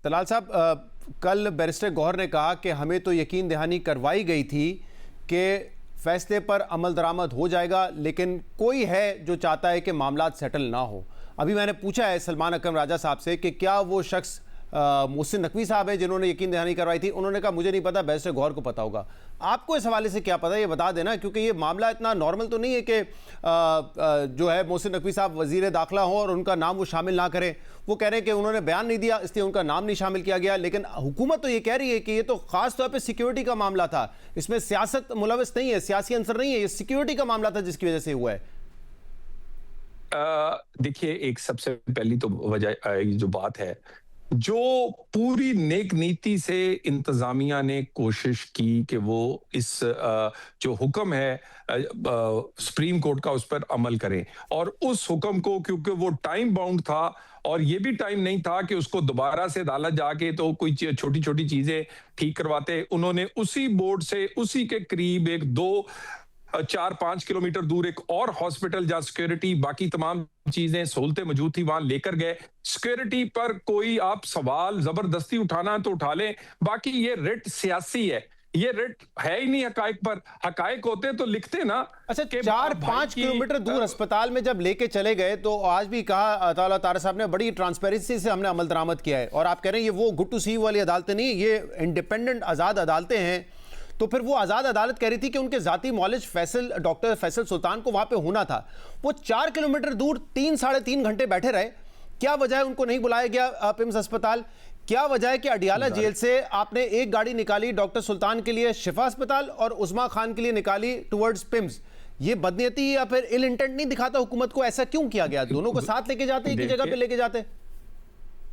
तलाल साहब, कल बैरिस्टर गौहर ने कहा कि हमें तो यकीन दहानी करवाई गई थी कि फैसले पर अमल दरामद हो जाएगा, लेकिन कोई है जो चाहता है कि मामला सेटल ना हो। अभी मैंने पूछा है सलमान अकरम राजा साहब से कि क्या वो शख्स मोहसिन नकवी साहब है जिन्होंने यकीन दहानी करवाई थी। उन्होंने कहा मुझे नहीं पता, बैरिस्टर गौहर को पता होगा। आपको इस हवाले से क्या पता है, ये बता देना, क्योंकि ये मामला इतना नॉर्मल तो नहीं है कि जो है मोहसिन नकवी साहब वजीर दाखिला हो और उनका नाम वो शामिल ना करें। वो कह रहे हैं कि उन्होंने बयान नहीं दिया इसलिए उनका नाम नहीं शामिल किया गया, लेकिन हुकूमत तो ये कह रही है कि ये तो खास तौर पर सिक्योरिटी का मामला था, इसमें सियासत मुलविस नहीं है, सियासी अंसर नहीं है, ये सिक्योरिटी का मामला था जिसकी वजह से हुआ है। देखिए, एक सबसे पहली तो वजह जो बात है, जो पूरी नेक नीति से इंतजामिया ने कोशिश की कि वो इस जो हुक्म है सुप्रीम कोर्ट का उस पर अमल करें, और उस हुक्म को क्योंकि वो टाइम बाउंड था और ये भी टाइम नहीं था कि उसको दोबारा से अदालत जाके तो कोई छोटी छोटी चीजें ठीक करवाते, उन्होंने उसी बोर्ड से उसी के करीब एक दो 4-5 किलोमीटर दूर एक और हॉस्पिटल जहां सिक्योरिटी बाकी तमाम चीजें सहूलतें मौजूद थी वहां लेकर गए। सिक्योरिटी पर कोई आप सवाल जबरदस्ती उठाना तो उठा लें, बाकी ये रिट सियासी है, ये रिट है ही नहीं हकायक पर। हकायक होते तो लिखते ना। अच्छा, 4-5 किलोमीटर दूर अस्पताल में जब लेके चले गए तो आज भी कहा अताउल्लाह तारा साहब ने बड़ी ट्रांसपेरेंसी से हमने अमल दरामद किया है, और आप कह रहे हैं ये वो गुड टू सी वाली अदालतें नहीं, ये इंडिपेंडेंट आजाद अदालतें हैं। तो फिर वो आज़ाद अदालत कह रही थी कि उनके ज़ाती मौलिज डॉक्टर फैसल सुल्तान को वहाँ पे होना था। वो 4 किलोमीटर दूर 3-3.5 घंटे बैठे रहे। क्या वजह है उनको नहीं बुलाया गया पिम्स अस्पताल? क्या वजह है कि अडियाला जेल से आपने एक गाड़ी निकाली डॉक्टर सुल्तान के लिए शिफा अस्पताल और उस्मा खान के लिए निकाली टुवर्ड्स पिम्स? ये बदनीयती या फिर इल इंटेंट नहीं दिखाता हुकूमत को? ऐसा क्यों किया गया? दोनों को साथ लेके जाते, एक ही जगह पे लेके जाते।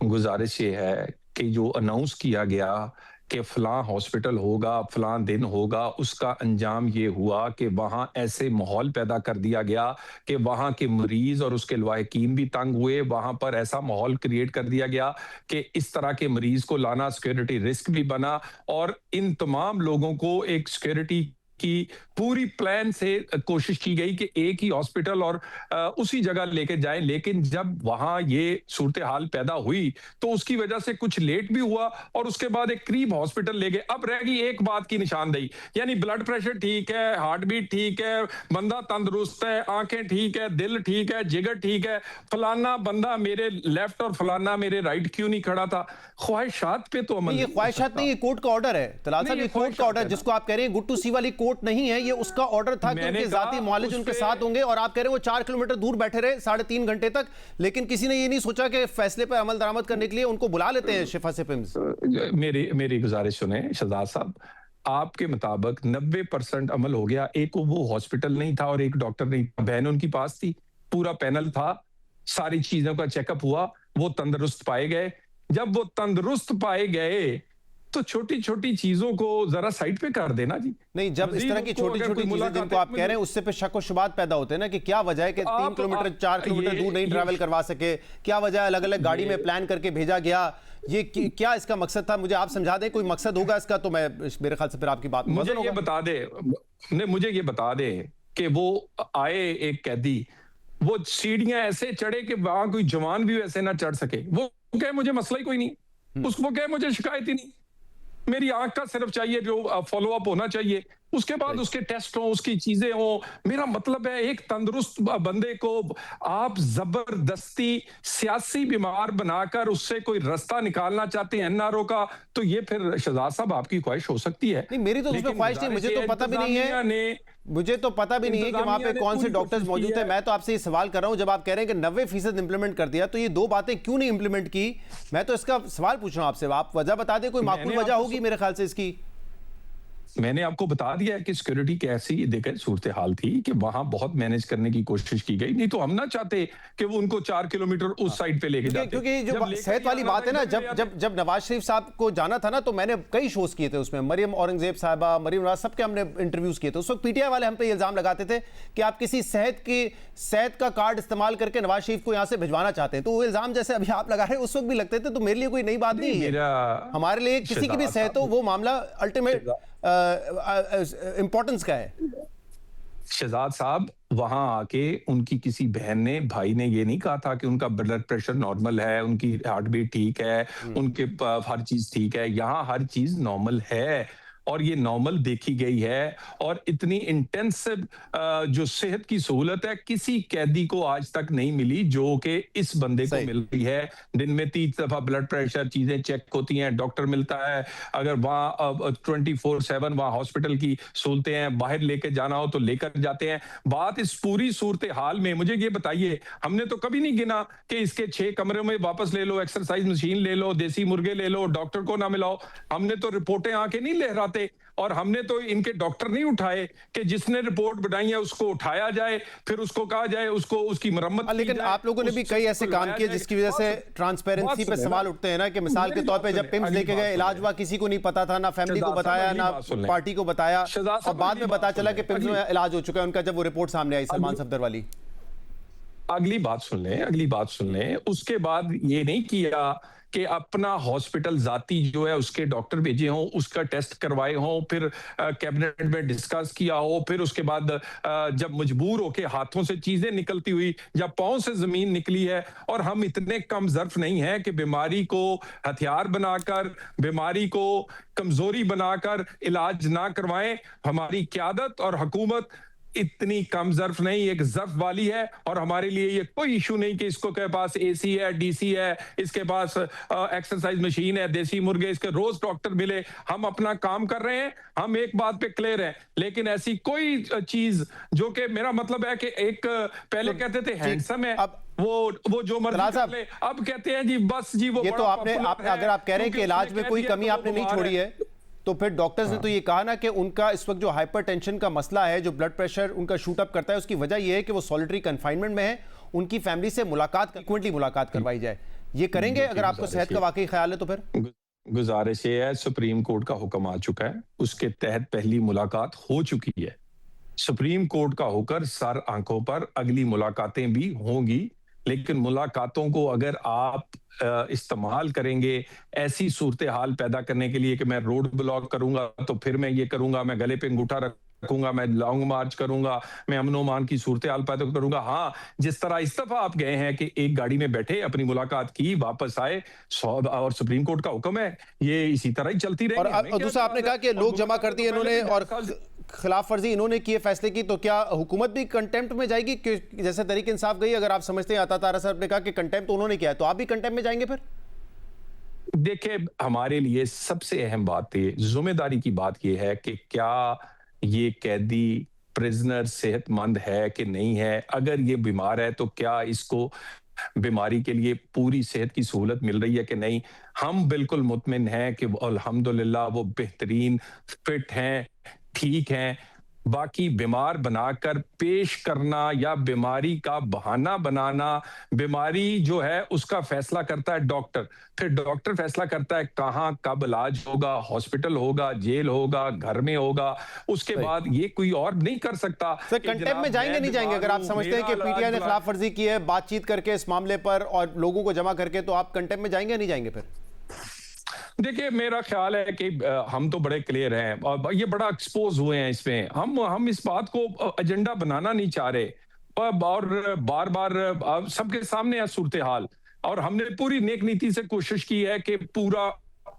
गुजारिश ये है कि जो अनाउंस किया गया कि फलां हॉस्पिटल होगा, फलां दिन होगा, उसका अंजाम ये हुआ कि वहां ऐसे माहौल पैदा कर दिया गया कि वहां के मरीज और उसके लवाहिकीन भी तंग हुए। वहां पर ऐसा माहौल क्रिएट कर दिया गया कि इस तरह के मरीज को लाना सिक्योरिटी रिस्क भी बना, और इन तमाम लोगों को एक सिक्योरिटी की पूरी प्लान से कोशिश की गई कि एक ही हॉस्पिटल और उसी जगह लेके जाएं। लेकिन जब वहां ये सूरत हाल पैदा हुई तो उसकी वजह से कुछ लेट भी हुआ और उसके बाद एक करीब हॉस्पिटल ले गए। अब रह गई एक बात की निशानदेही, यानी ब्लड प्रेशर ठीक है, हार्ट बीट ठीक है, बंदा तंदुरुस्त है, आंखें ठीक है, दिल ठीक है, जिगर ठीक है, फलाना बंदा मेरे लेफ्ट और फलाना मेरे राइट क्यों नहीं खड़ा था? ख्वाहिशात पे तो अमल, ये ख्वाहिशात नहीं, ये कोर्ट का ऑर्डर है तलाल साहब, ये कोर्ट का ऑर्डर जिसको आप कह रहे हैं गुड टू सी वाली कोर्ट नहीं है, ये उसका ऑर्डर था कि उनके जाती मौलिज उनके साथ होंगे, और आप कह रहे हैं वो 4 किलोमीटर दूर बैठे रहे 3.5 घंटे तक, लेकिन किसी ने ये नहीं सोचा कि फैसले पर अमल दरामद करने के लिए उनको बुला लेते हैं शिफा से पिम्स। मेरी गुजारिश सुने शहजाद साहब, आपके मुताबिक 90% अमल हो गया। एक वो हॉस्पिटल नहीं था और एक डॉक्टर नहीं था, बहन उनकी पास थी, पूरा पैनल था, सारी चीजों का चेकअप हुआ, वो तंदुरुस्त पाए गए। जब वो तंदुरुस्त पाए गए तो छोटी छोटी चीजों को जरा साइड पे कर देना जी। नहीं, जब इस तरह की छोटी छोटी चीजें जिनको आप कह रहे हैं उससे पे शक और शुबात पैदा होते हैं ना कि क्या वजह है कि 3 किलोमीटर 4 किलोमीटर दूर नहीं ट्रैवल करवा सके, क्या वजह है अलग अलग गाड़ी में प्लान करके भेजा गया, ये क्या इसका मकसद था? मुझे आप समझा दें, कोई मकसद होगा इसका तो मैं मेरे ख्याल से फिर आपकी बात मुझे ये बता दे, मुझे ये बता दे कि वो आए एक कैदी, वो सीढ़ियां ऐसे चढ़े कि वहां कोई जवान भी वैसे ना चढ़ सके। वो कहे मुझे मसला ही कोई नहीं, उसको कहे मुझे शिकायत ही नहीं, मेरी आंख का सिर्फ चाहिए जो फॉलो अप होना चाहिए, उसके बाद उसके टेस्ट हो, उसकी चीजें हो। मेरा मतलब है एक तंदुरुस्त बंदे को आप जबरदस्ती सियासी बीमार बनाकर उससे कोई रास्ता निकालना चाहते हैं एनआरओ का, तो ये फिर शहजाद साहब आपकी ख्वाहिश हो सकती है। नहीं, मेरी तो उसमें ख्वाहिश नहीं, मुझे तो पता भी नहीं है, मुझे तो पता भी नहीं है कि वहां पे कौन से डॉक्टर्स मौजूद हैं। मैं तो आपसे ये सवाल कर रहा हूं, जब आप कह रहे हैं कि 90% इंप्लीमेंट कर दिया, तो ये दो बातें क्यों नहीं इंप्लीमेंट की? मैं तो इसका सवाल पूछ रहा हूं आपसे, आप वजह बता दें, कोई माकूल वजह होगी मेरे ख्याल से इसकी। मैंने आपको बता दिया है कि सिक्योरिटी की ऐसी देखिए सूरत हाल थी कि वहां बहुत मैनेज करने की कोशिश की गई, नहीं तो हम ना चाहते कि वो उनको 4 किलोमीटर उस साइड पे लेके जाते। क्योंकि जो सेहत वाली बात है ना, जब नवाज शरीफ साहब को जाना था ना, तो मैंने कई शोज किए थे उसमें, मरियम औरंगजेब साहबा, मरियम नवाज, सबके हमने इंटरव्यूज किए थे। उस वक्त पीटीआई वाले हम पे इल्जाम लगाते थे कि आप किसी सेहत का कार्ड इस्तेमाल करके नवाज शरीफ को यहाँ से भिजवाना चाहते हैं, तो वो इल्जाम जैसे अभी आप लगा रहे हैं उस वक्त भी लगते थे, तो मेरे लिए कोई नई बात नहीं है। हमारे लिए किसी की भी सेहत हो, वो मामला अल्टीमेट इंपॉर्टेंस का है। शहजाद साहब वहां आके उनकी किसी बहन ने, भाई ने ये नहीं कहा था कि उनका ब्लड प्रेशर नॉर्मल है, उनकी हार्ट बीट ठीक है, उनके हर चीज ठीक है। यहाँ हर चीज नॉर्मल है और ये नॉर्मल देखी गई है। और इतनी इंटेंसिव जो सेहत की सहूलत है किसी कैदी को आज तक नहीं मिली जो कि इस बंदे को सही। मिल रही है। दिन में 30 दफा ब्लड प्रेशर चीजें चेक होती हैं, डॉक्टर मिलता है। अगर वहाँ 24/7 वहाँ हॉस्पिटल की सहूलतें हैं, बाहर लेके जाना हो तो लेकर जाते हैं। बात इस पूरी सूरत हाल में मुझे ये बताइए, हमने तो कभी नहीं गिना कि इसके 6 कमरे में वापस ले लो, एक्सरसाइज मशीन ले लो, देसी मुर्गे ले लो, डॉक्टर को ना मिलाओ। हमने तो रिपोर्टें आके नहीं लहराते, और हमने तो इनके डॉक्टर नहीं उठाए कि जिसने रिपोर्ट बनाई है उसको उठाया जाए, फिर उसको कहा जाए उसको उसकी मरम्मत की लेकिन जाए, आप लोगों ने भी उस कई चीज ऐसे को काम लाया किए जाए। जिसकी वजह से ट्रांसपेरेंसी पे सवाल उठते हैं ना, कि मिसाल के तौर पे जब पिम्स लेके गए, इलाज हुआ, किसी को नहीं पता था, ना फैमिली को बताया, ना पार्टी को बताया, और बाद में पता चला कि पिम्स में इलाज हो चुका है उनका, जब वो रिपोर्ट सामने आई सलमान सफदर वाली। अगली बात सुन लें, अगली बात सुन लें। उसके बाद ये नहीं किया कि अपना हॉस्पिटल जाती जो है उसके डॉक्टर भेजे हों, उसका टेस्ट करवाए हों, फिर कैबिनेट में डिस्कस किया हो, फिर उसके बाद जब मजबूर होके हाथों से चीजें निकलती हुई, जब पांव से जमीन निकली है। और हम इतने कम ज़र्फ नहीं है कि बीमारी को हथियार बनाकर, बीमारी को कमजोरी बनाकर इलाज ना करवाएं। हमारी क़यादत और हुकूमत इतनी कम ज़र्फ नहीं, एक ज़र्फ वाली है। और हमारे लिए ये कोई इशू नहीं कि इसको के पास एसी है, डीसी है, इसके पास एक्सरसाइज मशीन है, देसी मुर्गे, इसके रोज डॉक्टर मिले। हम अपना काम कर रहे हैं, हम एक बात पे क्लियर हैं। लेकिन ऐसी कोई चीज जो कि, मेरा मतलब है कि एक पहले कहते थे हैंडसम है, अब वो जो मर्जी कर ले, अब कहते हैं जी बस जी वो ये बड़ा तो आपने पॉपुलर है, अगर आप कह रहे हैं कि क्योंकि इलाज उसने में कह कोई दिया कमी तो आपने वो नहीं बीमार छोड़ी है, तो फिर डॉक्टर्स ने तो ये कहा ना कि उनका इस वक्त जो हाइपरटेंशन का मसला है, जो ब्लड प्रेशर उनका शूट अप करता है, उसकी वजह यह है कि वो सॉलिटरी कन्फाइनमेंट में है। उनकी फैमिली से फ्रीक्वेंटली मुलाकात करवाई जाए। ये करेंगे अगर आपको सेहत का वाकई ख्याल है तो फिर? गुजारिश ये है, सुप्रीम कोर्ट का हुक्म आ चुका है, उसके तहत पहली मुलाकात हो चुकी है। सुप्रीम कोर्ट का होकर सर आंखों पर अगली मुलाकातें भी होंगी। लेकिन मुलाकातों को अगर आप इस्तेमाल करेंगे ऐसी सूरत हाल पैदा करने के लिए कि मैं रोड ब्लॉक करूंगा, तो फिर मैं ये करूंगा, मैं गले पे अंगूठा रखूंगा, मैं लॉन्ग मार्च करूंगा, मैं अमनो मान की सूरत हाल पैदा करूंगा। हाँ, जिस तरह इस दफा आप गए हैं कि एक गाड़ी में बैठे, अपनी मुलाकात की, वापस आए, और सुप्रीम कोर्ट का हुक्म है, ये इसी तरह ही चलती रहेगी। और दूसरा आपने कहा कि लोग जमा कर दिए इन्होंने और खिलाफ वर्जी इन्होंने किए फैसले की, तो क्या हुकूमत भी कंटेम्प्ट में जाएगी? जैसे तहरीक इंसाफ गई, अगर आप समझते हैं, अता तारा साहब ने कहा कि कंटेम्प्ट उन्होंने किया है, तो आप भी कंटेम्प्ट में जाएंगे फिर? देखिए, हमारे लिए सबसे अहम बात ये, जिम्मेदारी की बात ये है कि क्या ये कैदी प्रिजनर सेहतमंद है कि नहीं है। अगर ये बीमार है तो क्या इसको बीमारी के लिए पूरी सेहत की सहूलत मिल रही है कि नहीं। हम बिल्कुल मुतमिन हैं कि अल्हम्दुलिल्लाह वो बेहतरीन फिट हैं, ठीक हैं। बाकी बीमार बनाकर पेश करना या बीमारी का बहाना बनाना, बीमारी जो है उसका फैसला करता है डॉक्टर। फिर डॉक्टर फैसला करता है कहाँ कब इलाज होगा, हॉस्पिटल होगा, जेल होगा, घर में होगा। उसके बाद ये कोई और नहीं कर सकता। सर, कंटेम्प्ट में जाएंगे नहीं जाएंगे? अगर आप समझते हैं कि पीटीआई ने खिलाफ वर्जी की है बातचीत करके इस मामले पर और लोगों को जमा करके, तो आप कंटेम्प्ट में जाएंगे नहीं जाएंगे फिर? देखिए, मेरा ख्याल है कि हम तो बड़े क्लियर हैं और ये बड़ा एक्सपोज हुए हैं इसमें। हम इस बात को एजेंडा बनाना नहीं चाह रहे, और बार बार सबके सामने है सूरत हाल। और हमने पूरी नेक नीति से कोशिश की है कि पूरा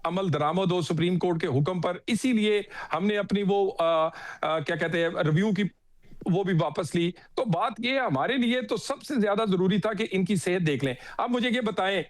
अमल दरामद हो सुप्रीम कोर्ट के हुक्म पर। इसीलिए हमने अपनी वो क्या कहते हैं रिव्यू की वो भी वापस ली। तो बात ये हमारे लिए तो सबसे ज्यादा जरूरी था कि इनकी सेहत देख लें। अब मुझे ये बताएं,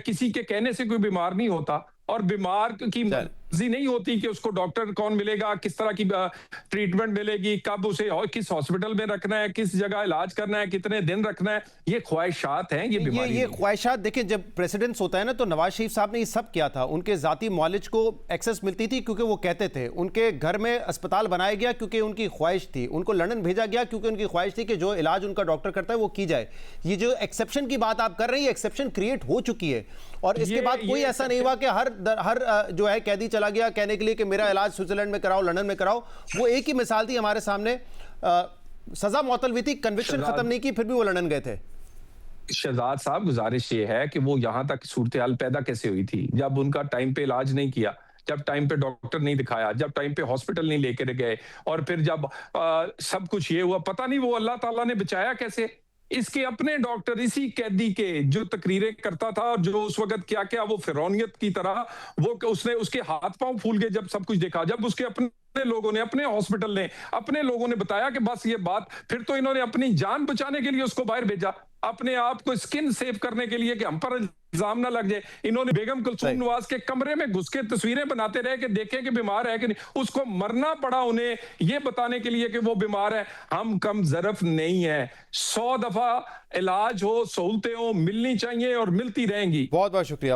किसी के कहने से कोई बीमार नहीं होता, और बीमार की मर्जी नहीं होती कि उसको डॉक्टर कौन मिलेगा, किस तरह की ट्रीटमेंट मिलेगी, कब उसे और किस हॉस्पिटल में रखना है, किस जगह इलाज करना है, कितने दिन रखना है। ये ख्वाहिशात हैं, ये बीमारी ये ख्वाहिशात। देखिए, जब प्रेसिडेंट्स होता है ना, तो नवाज शरीफ साहब ने ये सब किया था। उनके जाती मॉलेज को एक्सेस मिलती थी क्योंकि वो कहते थे। उनके घर में अस्पताल बनाया गया क्योंकि उनकी ख्वाहिश थी। उनको लंदन भेजा गया क्योंकि उनकी ख्वाहिश थी कि जो इलाज उनका डॉक्टर करता है वो की जाए। ये जो एक्सेप्शन की बात आप कर रहे हैं, एक्सेप्शन क्रिएट हो चुकी है, और इसके बाद कोई ऐसा नहीं हुआ कि हर जो है कैदी चला गया कहने के लिए कि मेरा इलाज स्विट्जरलैंड में कराओ, लंदन में कराओ। वो एक ही मिसाल थी हमारे सामने। सजा मुअत्तल थी, कन्विक्शन खत्म नहीं की, फिर भी वो लंदन गए थे। शहजाद साहब, गुजारिश ये है कि वो यहां तक सूरत हाल पैदा कैसे हुई थी जब उनका टाइम पे इलाज नहीं किया, जब टाइम पे डॉक्टर नहीं दिखाया, जब टाइम पे हॉस्पिटल नहीं लेकर गए, और फिर जब सब कुछ ये हुआ, पता नहीं वो अल्लाह ताला ने बचाया कैसे। इसके अपने डॉक्टर, इसी कैदी के जो तकरीरें करता था, और जो उस वक्त क्या क्या वो फिरौनियत की तरह, वो उसने, उसके हाथ पांव फूल गए जब सब कुछ देखा, जब उसके अपने लोगों ने, अपने हॉस्पिटल ने, अपने लोगों ने बताया कि बस ये बात, फिर तो इन्होंने अपनी जान बचाने के लिए उसको बाहर भेजा, अपने आप को स्किन सेव करने के लिए कि हम पर इल्जाम ना लग जाए। इन्होंने बेगम कुलसूम सही। नवाज के कमरे में घुस के तस्वीरें बनाते रहे कि देखें कि बीमार है कि नहीं। उसको मरना पड़ा उन्हें ये बताने के लिए कि वो बीमार है। हम कम ज़रफ नहीं है। 100 दफा इलाज हो, सहूलतें हो, मिलनी चाहिए और मिलती रहेंगी। बहुत बहुत शुक्रिया।